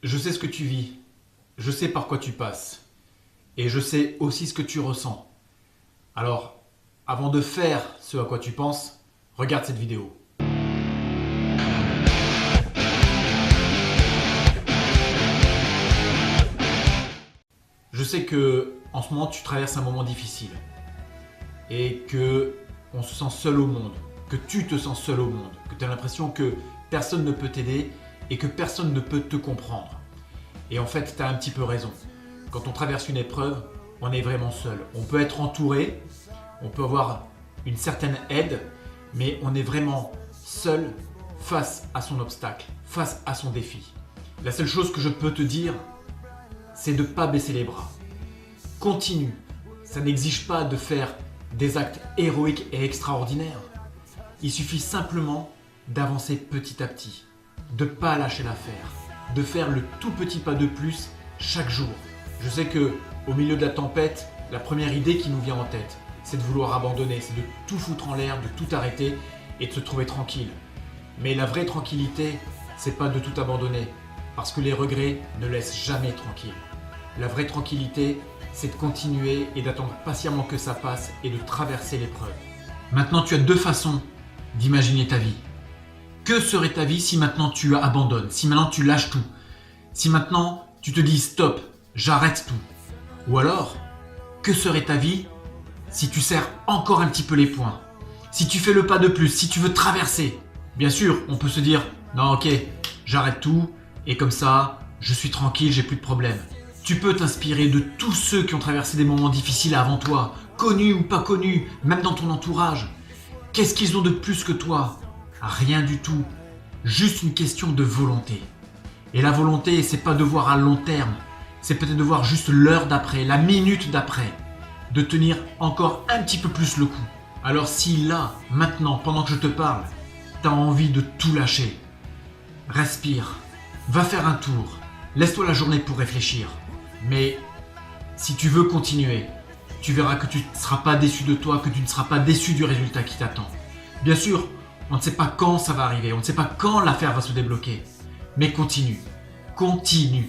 Je sais ce que tu vis, je sais par quoi tu passes, et je sais aussi ce que tu ressens. Alors, avant de faire ce à quoi tu penses, regarde cette vidéo. Je sais que en ce moment tu traverses un moment difficile et que on se sent seul au monde, que tu te sens seul au monde, que tu as l'impression que personne ne peut t'aider et que personne ne peut te comprendre. Et en fait, tu as un petit peu raison. Quand on traverse une épreuve, on est vraiment seul. On peut être entouré, on peut avoir une certaine aide, mais on est vraiment seul face à son obstacle, face à son défi. La seule chose que je peux te dire, c'est de ne pas baisser les bras. Continue. Ça n'exige pas de faire des actes héroïques et extraordinaires. Il suffit simplement d'avancer petit à petit, de ne pas lâcher l'affaire, de faire le tout petit pas de plus chaque jour. Je sais que au milieu de la tempête, la première idée qui nous vient en tête, c'est de vouloir abandonner, c'est de tout foutre en l'air, de tout arrêter et de se trouver tranquille. Mais la vraie tranquillité, c'est pas de tout abandonner, parce que les regrets ne laissent jamais tranquille. La vraie tranquillité, c'est de continuer et d'attendre patiemment que ça passe et de traverser l'épreuve. Maintenant, tu as deux façons d'imaginer ta vie. Que serait ta vie si maintenant tu abandonnes, si maintenant tu lâches tout, si maintenant tu te dis stop, j'arrête tout? Ou alors, que serait ta vie si tu serres encore un petit peu les poings, si tu fais le pas de plus, si tu veux traverser? Bien sûr, on peut se dire non, ok, j'arrête tout et comme ça, je suis tranquille, j'ai plus de problème. Tu peux t'inspirer de tous ceux qui ont traversé des moments difficiles avant toi, connus ou pas connus, même dans ton entourage. Qu'est-ce qu'ils ont de plus que toi? Rien du tout. Juste une question de volonté. Et la volonté, c'est pas de voir à long terme. C'est peut-être de voir juste l'heure d'après, la minute d'après. De tenir encore un petit peu plus le coup. Alors si là, maintenant, pendant que je te parle, t'as envie de tout lâcher, respire, va faire un tour, laisse-toi la journée pour réfléchir. Mais si tu veux continuer, tu verras que tu ne seras pas déçu de toi, que tu ne seras pas déçu du résultat qui t'attend. Bien sûr, on ne sait pas quand ça va arriver, on ne sait pas quand l'affaire va se débloquer. Mais continue, continue.